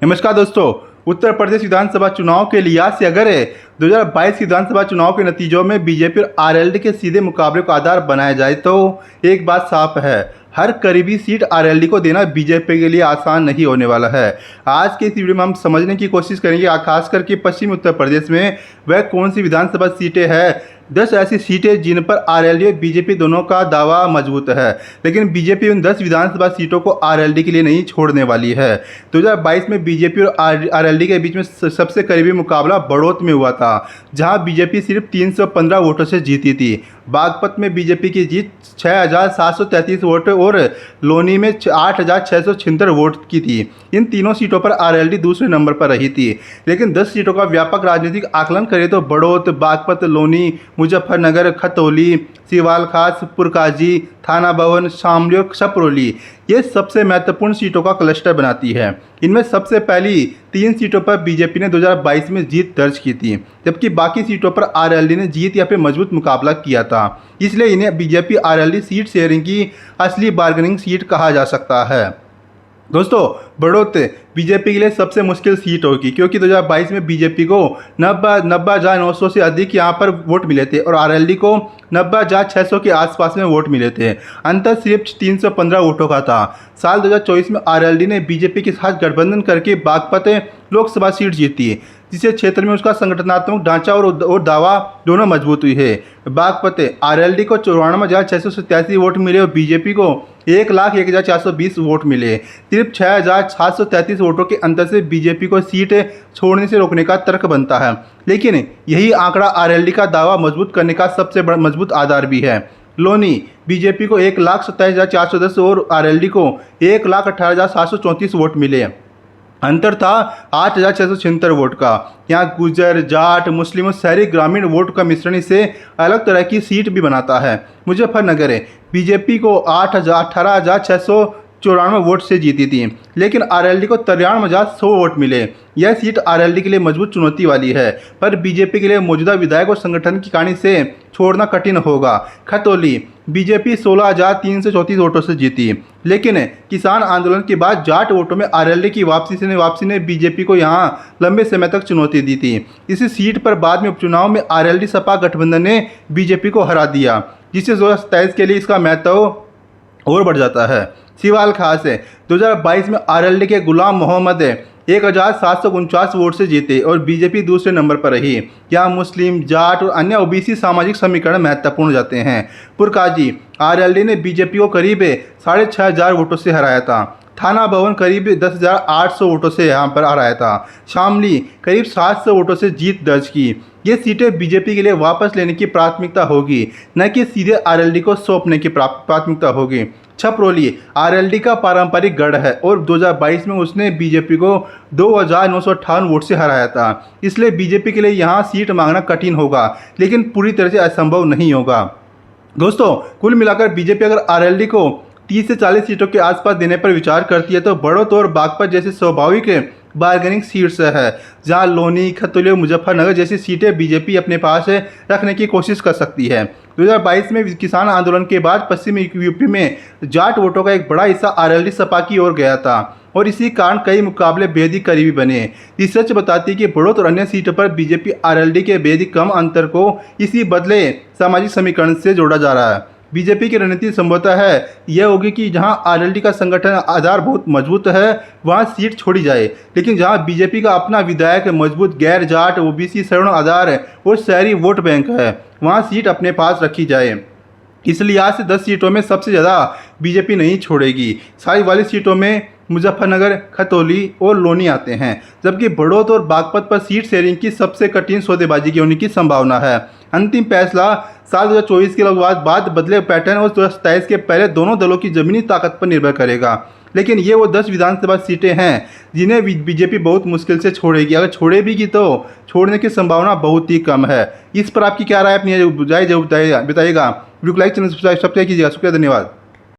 नमस्कार दोस्तों। उत्तर प्रदेश विधानसभा चुनाव के लिहाज से अगर 2022 विधानसभा चुनाव के नतीजों में बीजेपी और आरएलडी के सीधे मुकाबले को आधार बनाया जाए तो एक बात साफ है, हर करीबी सीट आरएलडी को देना बीजेपी के लिए आसान नहीं होने वाला है। आज के इस वीडियो में हम समझने की कोशिश करेंगे खास करके पश्चिमी उत्तर प्रदेश में वह कौन सी विधानसभा सीटें हैं, 10 ऐसी सीटें जिन पर आरएलडी और बीजेपी दोनों का दावा मजबूत है, लेकिन बीजेपी उन 10 विधानसभा सीटों को आरएलडी के लिए नहीं छोड़ने वाली है। 2022 में बीजेपी और आरएलडी के बीच में सबसे करीबी मुकाबला बड़ौत में हुआ था, जहां बीजेपी सिर्फ 315 वोटों से जीती थी। बागपत में बीजेपी की जीत 6,733 वोट और लोनी में 8,676 वोट की थी। इन तीनों सीटों पर आरएलडी दूसरे नंबर पर रही थी, लेकिन 10 सीटों का व्यापक राजनीतिक आकलन करें तो बड़ौत, बागपत, लोनी, मुजफ्फरनगर, खतौली, सिवाल खास, पुरकाजी, थाना भवन, शामली और छपरौली ये सबसे महत्वपूर्ण सीटों का क्लस्टर बनाती है। इनमें सबसे पहली 3 सीटों पर बीजेपी ने 2022 में जीत दर्ज की थी, जबकि बाकी सीटों पर आरएलडी ने जीत या फिर मजबूत मुकाबला किया था। इसलिए इन्हें बीजेपी आरएलडी सीट शेयरिंग की असली बार्गेनिंग सीट कहा जा सकता है। दोस्तों, बड़ौत बीजेपी के लिए सबसे मुश्किल सीट होगी, क्योंकि 2022 में बीजेपी को 90,900 से अधिक यहाँ पर वोट मिले थे और आरएलडी को 90,600 के आसपास में वोट मिले थे। अंतर सिर्फ 315 वोटों का था। साल 2024 में आरएलडी ने बीजेपी के साथ गठबंधन करके बागपत लोकसभा सीट जीती, जिससे क्षेत्र में उसका संगठनात्मक ढांचा और दावा दोनों मजबूत हुई है। बागपत आरएलडी को 94,687 वोट मिले और बीजेपी को 1,01,420 वोट मिले। सिर्फ 6,733 वोटों के अंतर से बीजेपी को सीट छोड़ने से रोकने का तर्क बनता है, लेकिन यही आंकड़ा आरएलडी का दावा मजबूत करने का सबसे बड़ा मजबूत आधार भी है। लोनी बीजेपी को 1,27,410 और आरएलडी को 1,18,734 वोट मिले। अंतर था 8,676 वोट का। यहाँ गुजर, जाट, मुस्लिम और शहरी ग्रामीण वोट का मिश्रण इसे अलग तरह की सीट भी बनाता है। मुजफ्फरनगर बीजेपी को 18,694 वोट से जीती थी, लेकिन आरएलडी को 93,100 वोट मिले। यह सीट आरएलडी के लिए मजबूत चुनौती वाली है, पर बीजेपी के लिए मौजूदा विधायक और संगठन की कहानी से छोड़ना कठिन होगा। खतौली बीजेपी 16,334 वोटों से जीती, लेकिन किसान आंदोलन के बाद जाट वोटों में आरएलडी की वापसी ने बीजेपी को यहां लंबे समय तक चुनौती दी थी। इसी सीट पर बाद में उपचुनाव में आरएलडी सपा गठबंधन ने बीजेपी को हरा दिया, जिससे 2027 के लिए इसका महत्व और बढ़ जाता है। सिवाल खास 2022 में आरएलडी के गुलाम मोहम्मद 1,749 वोट से जीते और बीजेपी दूसरे नंबर पर रही। यहाँ मुस्लिम, जाट और अन्य ओबीसी सामाजिक समीकरण महत्वपूर्ण हो जाते हैं। पुरकाजी आरएलडी ने बीजेपी को करीब 6,500 वोटों से हराया था। थाना भवन करीब 10,800 वोटों से यहाँ पर हराया था। शामली करीब 700 वोटों से जीत दर्ज की। ये सीटें बीजेपी के लिए वापस लेने की प्राथमिकता होगी, न कि सीधे आरएलडी को सौंपने की प्राथमिकता होगी। छपरौली आरएलडी का पारंपरिक गढ़ है और 2022 में उसने बीजेपी को 2,958 वोट से हराया था। इसलिए बीजेपी के लिए यहाँ सीट मांगना कठिन होगा, लेकिन पूरी तरह से असंभव नहीं होगा। दोस्तों, कुल मिलाकर बीजेपी अगर आरएलडी को 30 से 40 सीटों के आसपास देने पर विचार करती है तो बड़ौत और बागपत जैसे स्वाभाविक बार्गेनिंग सीट्स है, जहां लोनी, खतौली और मुजफ्फरनगर जैसी सीटें बीजेपी अपने पास रखने की कोशिश कर सकती है। 2022 में किसान आंदोलन के बाद पश्चिमी यूपी में जाट वोटों का एक बड़ा हिस्सा आरएलडी सपा की ओर गया था और इसी कारण कई मुकाबले बेहद ही करीबी बने। रिसर्च बताती है कि बड़ौत और अन्य सीटों पर बीजेपी आरएलडी के बेहद ही कम अंतर को इसी बदले सामाजिक समीकरण से जोड़ा जा रहा है। बीजेपी की रणनीति संभवतः है यह होगी कि जहां आरएलडी का संगठन आधार बहुत मजबूत है वहां सीट छोड़ी जाए, लेकिन जहां बीजेपी का अपना विधायक मजबूत गैर जाट, ओबीसी सवर्ण आधार और शहरी वोट बैंक है वहां सीट अपने पास रखी जाए। इस लिहाज से 10 सीटों में सबसे ज़्यादा बीजेपी नहीं छोड़ेगी। 40 सीटों में मुजफ्फरनगर, खतौली और लोनी आते हैं, जबकि बड़ौत और बागपत पर सीट शेयरिंग की सबसे कठिन सौदेबाजी की होने की संभावना है। अंतिम फैसला साल 2024 के बाद बदले पैटर्न और 2027 के पहले दोनों दलों की जमीनी ताकत पर निर्भर करेगा, लेकिन ये वो 10 विधानसभा सीटें हैं जिन्हें बीजेपी बहुत मुश्किल से छोड़ेगी। अगर छोड़े भी की तो छोड़ने की संभावना बहुत ही कम है। इस पर आपकी क्या राय, अपनी राय बताइएगा। वीडियो को लाइक, चैनल सब्सक्राइब कीजिएगा। शुक्रिया, धन्यवाद।